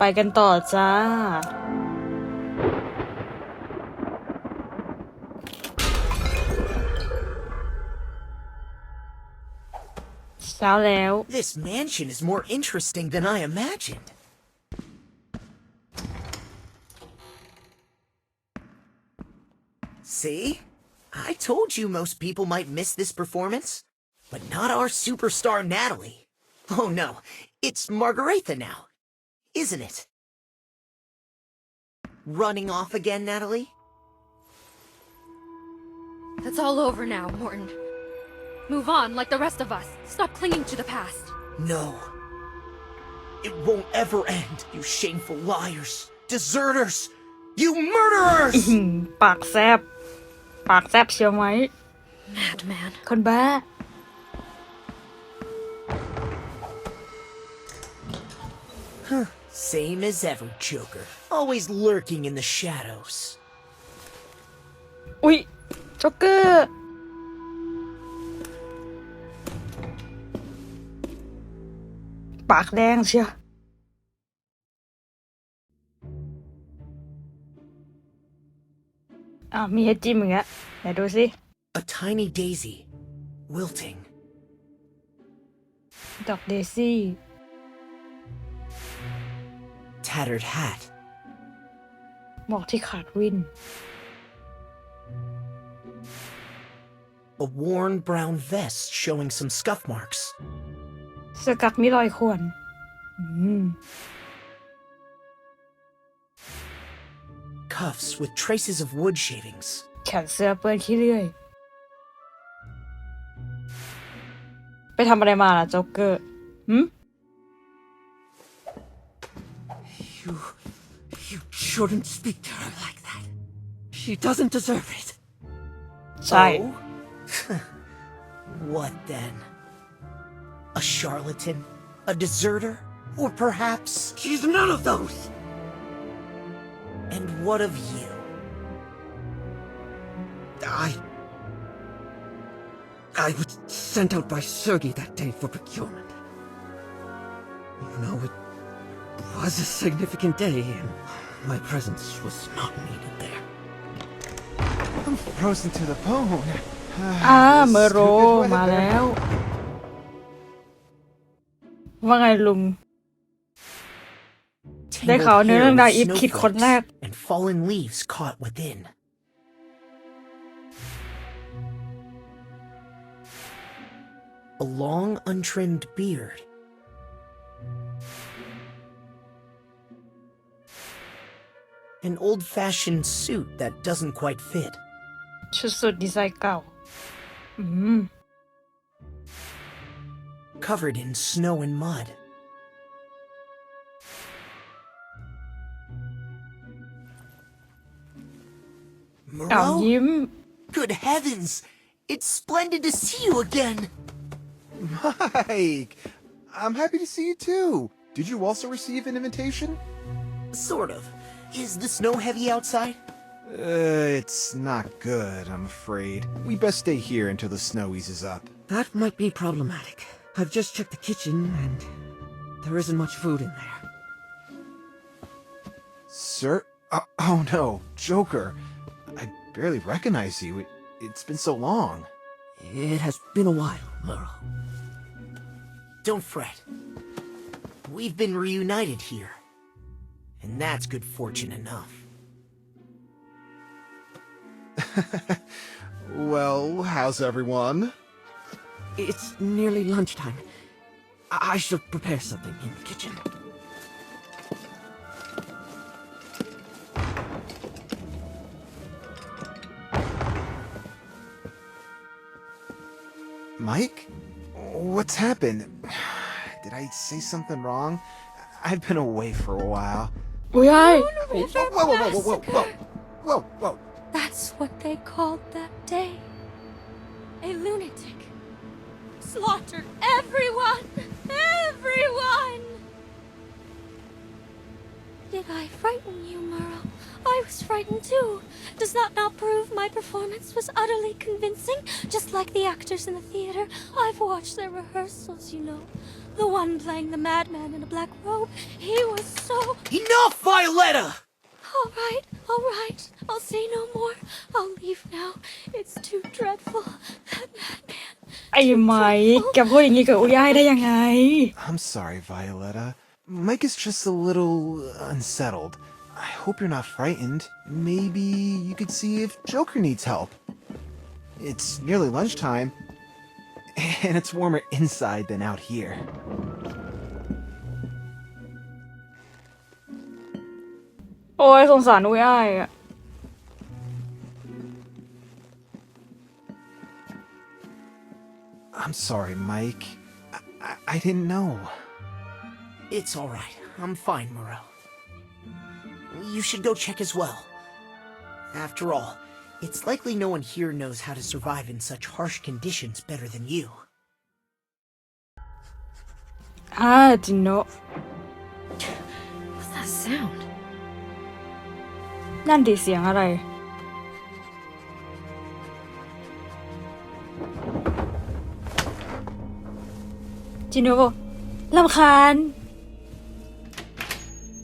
ไปกันต่อจ้าเช้าแล้ว This mansion is more interesting than I imagined. See? I told you most people might miss this performance, but not our superstar Natalie. Oh no, it's Margaretha now, isn't it? Running off again, Natalie? That's all over now, Morton. Move on like the rest of us. Stop clinging to the past. No. It won't ever end, you shameful liars, deserters, you murderers! ปากแซบเชียวไหม Madman. คนบ้า Same as ever, Joker. Always lurking in the shadows. อุ๊ยจ็อกเกอร์ปากแดงเชียวมีให้จิ้มอย่างเงี้ยไหนดูสิ A tiny daisy, wilting. ดอกเดซี่ Tattered hat. หมวกที่ขาดวิน A worn brown vest showing some scuff marks. เสื้อกั๊กมีรอยข่วนCuffs with traces of wood shavings. แขนเสื้อเปื้อนขี้เลื่อยไปทำอะไรมาล่ะจ็อกเกอร์You shouldn't speak to her like that. She doesn't deserve it. ใช่ Oh? What then? A charlatan? A deserter? Or perhaps... She's none of those! And what of you? I was sent out by Sergei that day for procurement. You know, it was a significant day, and my presence was not needed there. I'm frozen to the bone. เมอโรมาแล้วว่าไงลุง ได้ข่าวเนื้อเรื่องดาอีฟคิดคนแรก And fallen leaves caught within. A long, untrimmed beard. An old-fashioned suit that doesn't quite fit. ชุดสุดดีไซน์เก่าCovered in snow and mud.ยิ้ม Good heavens! It's splendid to see you again! Mike, I'm happy to see you too. Did you also receive an invitation? Sort of. Is the snow heavy outside? It's not good, I'm afraid. We best stay here until the snow eases up. That might be problematic. I've just checked the kitchen, and there isn't much food in there. Sir? Oh no, Joker. I barely recognize you. It's been so long. It has been a while, Merle. Don't fret. We've been reunited here. And that's good fortune enough. Well, how's everyone? It's nearly lunchtime. I should prepare something in the kitchen. Mike? What's happened? Did I say something wrong? I've been away for a while. อุ้ยไอ้ Whoa. That's what they called that day. A lunatic. Slaughtered everyone! Everyone! Did I frighten you, Merle? I was frightened too. Does that not prove my performance was utterly convincing? Just like the actors in the theater. I've watched their rehearsals, you know. The one playing the madman in a black robe. He was so... Enough, Violetta! All right. I'll say no more. I'll leave now. It's too dreadful. That madman. ไอ้ไหมแกพูดอย่างนี้กับอุย่ายได้ยังไง I'm sorry, Violetta. Mike is just a little unsettled. I hope you're not frightened. Maybe you could see if Joker needs help. It's nearly lunchtime, and it's warmer inside than out here. โอ้ยสงสารอุย่ายอะ I'm sorry, Mike. I didn't know. It's all right. I'm fine, Morel. You should go check as well. After all, it's likely no one here knows how to survive in such harsh conditions better than you. จริงเนอะ What's that sound? นั่นดิเสียงอะไรจิโนโวรำคาญ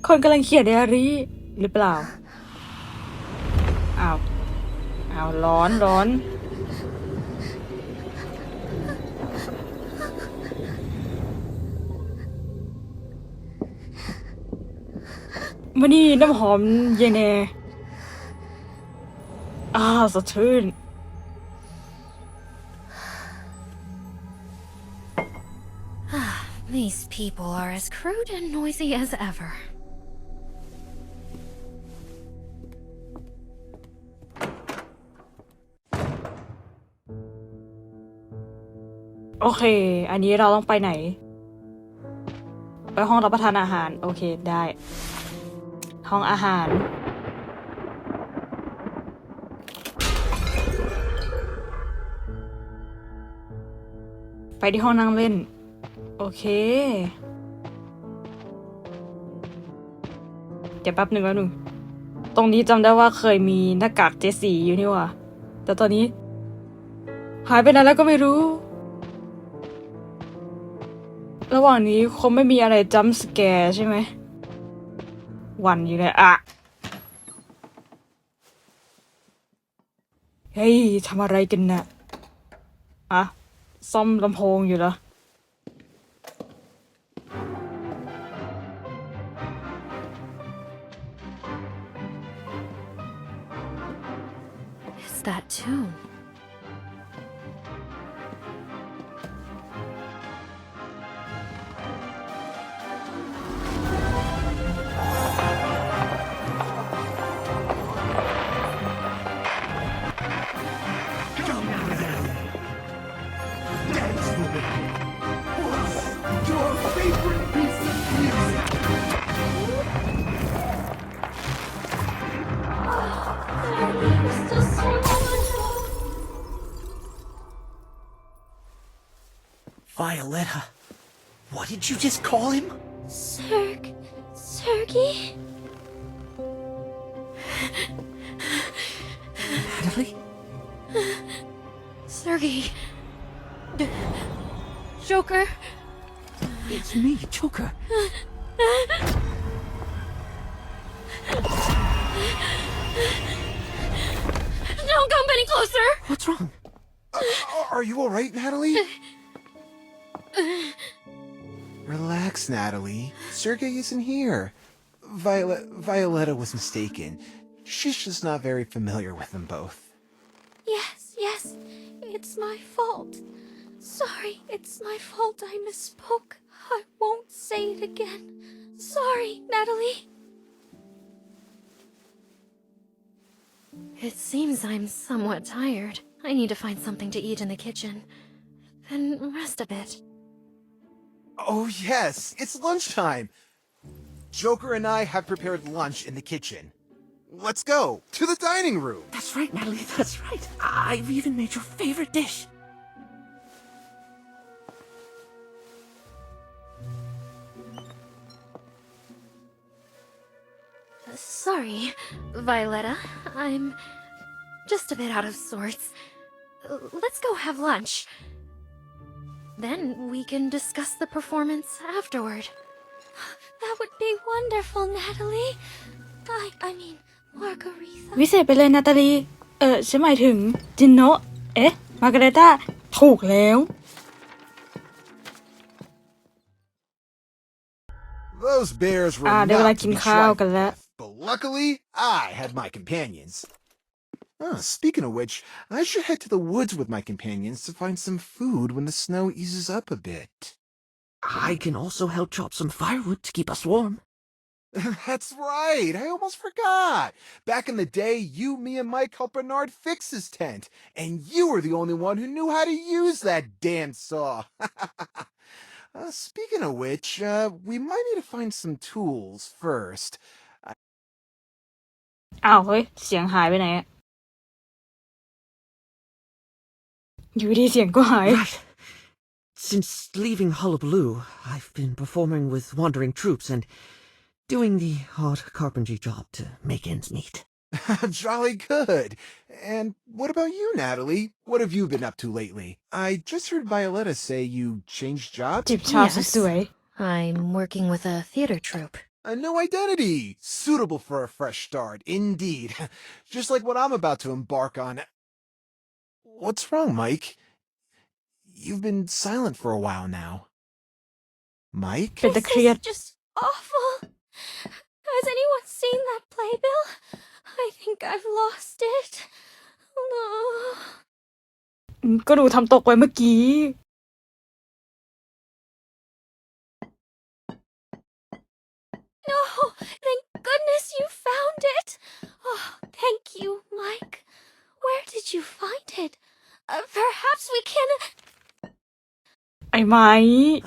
คนกำลังเขียนไดอารี่หรือเปล่าอ้าวร้อนวันนี้น้ำหอมเยเนสดชื่น These people are as crude and noisy as ever. โอเคอันนี้เราต้องไปไหนไปห้องรับประทานอาหารโอเคได้ห้องอาหารไปที่ห้องนั่งเล่นโอเคเดี๋ยวแป๊บหนึ่งตรงนี้จำได้ว่าเคยมีหน้ากากเจสีอยู่นี่ว่ะแต่ตอนนี้หายไปไหนแล้วก็ไม่รู้ระหว่างนี้คงไม่มีอะไรจัมป์สแกร์ใช่ไหมหวั่นอยู่เลยเฮ้ยทำอะไรกันน่ะซ่อมลำโพงอยู่เหรอIs that tune? Violetta, what did you just call him? Sergey? Natalie? Sergey. Joker. It's me, Joker. Don't come any closer. What's wrong? Are you all right, Natalie? Relax, Natalie. Sergey isn't here. Violetta was mistaken. She's just not very familiar with them both. Yes. It's my fault. Sorry, it's my fault I misspoke. I won't say it again. Sorry, Natalie. It seems I'm somewhat tired. I need to find something to eat in the kitchen. Then rest a bit. Oh, yes, it's lunchtime. Joker and I have prepared lunch in the kitchen. Let's go to the dining room. That's right, Natalie, that's right. I've even made your favorite dish. Sorry, Violetta. I'm just a bit out of sorts. Let's go have lunch. Then we can discuss the performance afterward. That would be wonderful, Natalie. I mean, Margarita. วิเศษไปเลยนาตาลีฉันหมายถึงจินโนะมาร์กาเรต้าถูกแล้ว Those bears were เดี๋ยวเวลา not กิ to น be ข้าวกัน trifled แล้ว with, but luckily I had my companions. Speaking of which, I should head to the woods with my companions to find some food when the snow eases up a bit. I can also help chop some firewood to keep us warm. That's right. I almost forgot. Back in the day, you, me, and Mike helped Bernard fix his tent, and you were the only one who knew how to use that damn saw. Speaking of which, we might need to find some tools first. อ้าวเฮ้ยเสียงหายไปไหนอะอยู่ดีเสียงก็หาย Right. Since leaving Hullabaloo, I've been performing with wandering troops and doing the odd carpentry job to make ends meet. Jolly good. And what about you, Natalie? What have you been up to lately? I just heard Violetta say you changed jobs. จิบชา Yes. สวย I'm working with a theater troupe. A new identity. Suitable for a fresh start, indeed. Just like what I'm about to embark on. What's wrong, Mike? You've been silent for a while now. Mike? เป็นตะเครียด This is just awful. Has anyone seen that playbill? I think I've lost it. Oh. ก็ดูทำตกไปเมื่อกี้ No, thank goodness you found it. Oh, thank you, Mike. Where did you find it? Perhaps we can... ไอ้ไม้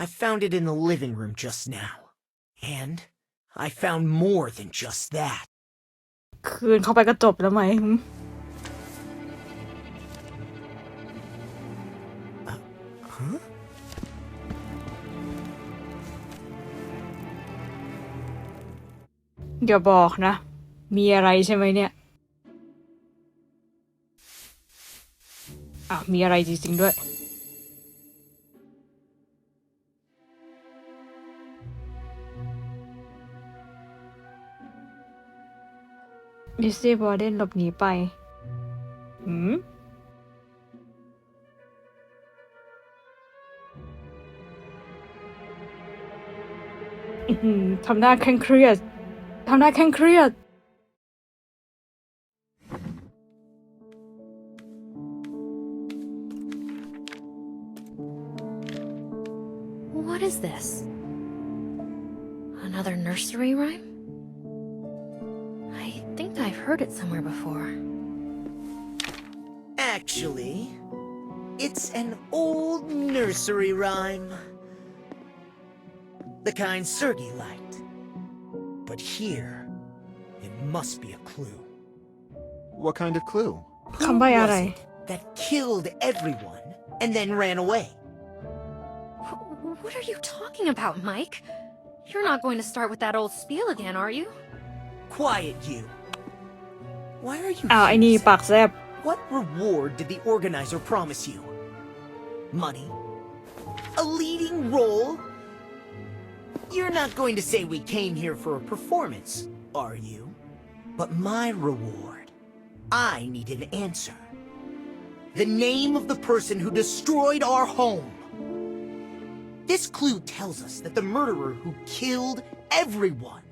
I found it in the living room just now. And I found more than just that. คืนเข้าไปก็จบแล้วไหม Huh? เดี๋ยวบอกนะ มีอะไรใช่ไหมเนี่ยมีอะไรจริงๆด้วย ดิซี่บอร์เดนหลบหนีไปทำหน้าเคร่งเครียด ทำหน้าเคร่งเครียด What is this? Another nursery rhyme? I think I've heard it somewhere before. Actually, it's an old nursery rhyme. The kind Sergei liked. But here, it must be a clue. What kind of clue? คำใบ้ Who อะไร was it that killed everyone and then ran away? What are you talking about, Mike? You're not going to start with that old spiel again, are you? Quiet, you. Why are you ไอ้ here, นี่ Sam? ปากแซบ What reward did the organizer promise you? Money? A leading role? You're not going to say we came here for a performance, are you? But my reward, I need an answer. The name of the person who destroyed our home. This clue tells us that the murderer who killed everyone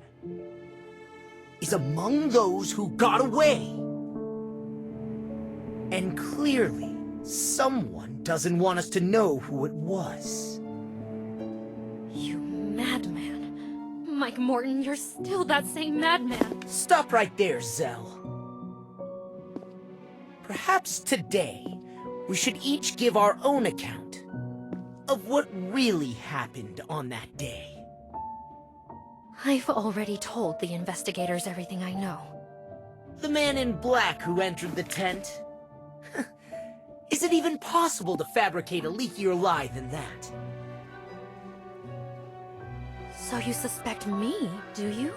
is among those who got away. And clearly, someone doesn't want us to know who it was. You madman. Mike Morton, you're still that same madman. Stop right there, Zell. Perhaps today, we should each give our own account of what really happened on that day. I've already told the investigators everything I know. The man in black who entered the tent? Is it even possible to fabricate a leakier lie than that? So you suspect me, do you?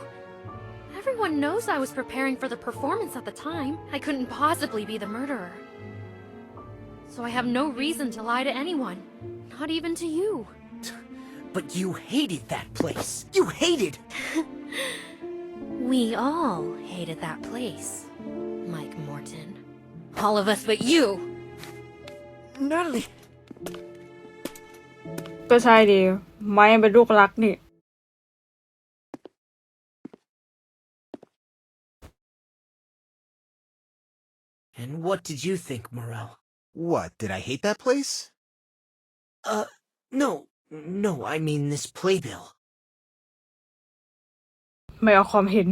Everyone knows I was preparing for the performance at the time. I couldn't possibly be the murderer. So I have no reason to lie to anyone. Not even to you. But you hated that place. You hated. We all hated that place, Mike Morton. All of us but you. Natalie! ก็ใช่ดิไม่เป็นลูกรักนี่ And what did you think, Morel? What, did I hate that place? No, I mean this playbill. ไม่เอาความเห็น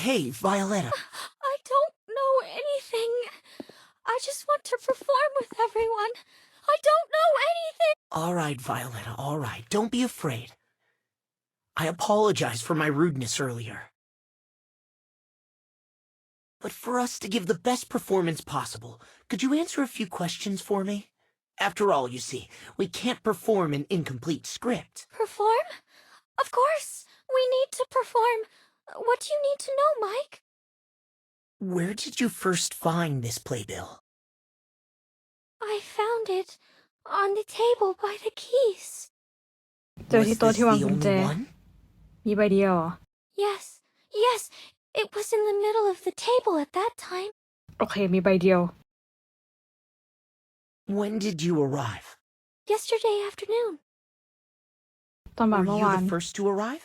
Hey, Violetta. I don't know anything. I just want to perform with everyone. I don't know anything. All right, Violetta, all right. Don't be afraid. I apologize for my rudeness earlier. But for us to give the best performance possible, could you answer a few questions for me? After all, you see, we can't perform an incomplete script. Perform? Of course. We need to perform. What do you need to know, Mike? Where did you first find this playbill? I found it on the table by the keys. เจอที่โต๊ะที่วางกุญแจ one? มีใบเดียวเหรอ Yes. It was in the middle of the table at that time. โอเคมีใบเดียว When did you arrive? Yesterday afternoon. ตอนบ่าย Were เมื่อ you วาน the first to arrive?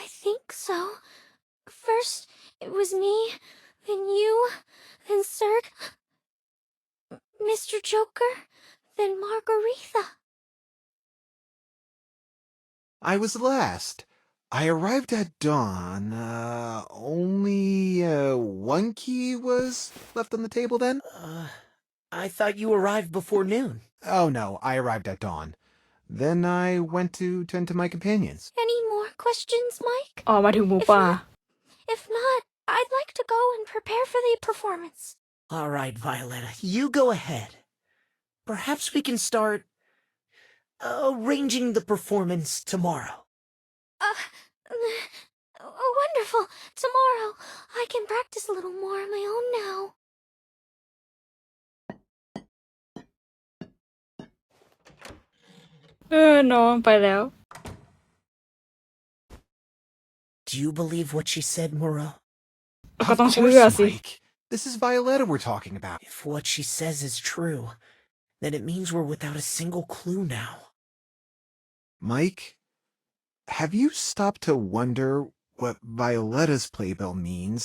I think so. First, it was me, then you, then Serg, Mr. Joker, then Margaretha. I was last. I arrived at dawn. Only one key was left on the table then? I thought you arrived before noon. Oh no, I arrived at dawn. Then I went to tend to my companions. Any more questions, Mike? ออกมาถึงหมูป่า If not, I'd like to go and prepare for the performance. All right, Violetta, you go ahead. Perhaps we can start arranging the performance tomorrow. Wonderful. Tomorrow, I can practice a little more on my own now. น้องไปแล้ว Do you believe what she said, Moreau? ก็ต้อง Of เชื่อ course, สิ Mike. This is Violetta we're talking about. If what she says is true, then it means we're without a single clue now. Mike, have you stopped to wonder what Violetta's playbill means?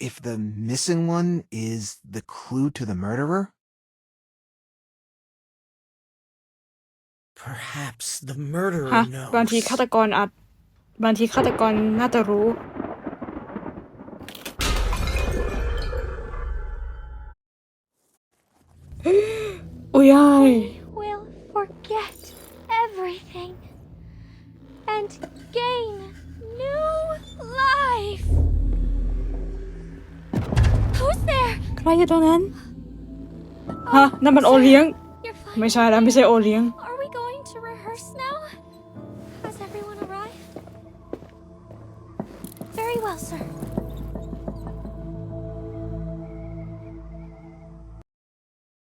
If the missing one is the clue to the murderer? Perhaps the murderer ฮะ knows. บางทีฆาตกรน่าจะรู้ อุ้ยอ้าย Will forget everything and gain new life. Who's there? ใครอยู่ตรงนั้น ฮะ นั่นมันโอเลี้ยง You're fine. ไม่ใช่แล้วไม่ใช่โอเลี้ยง Are we going to rehearse now? Has everyone arrived? Very well, sir.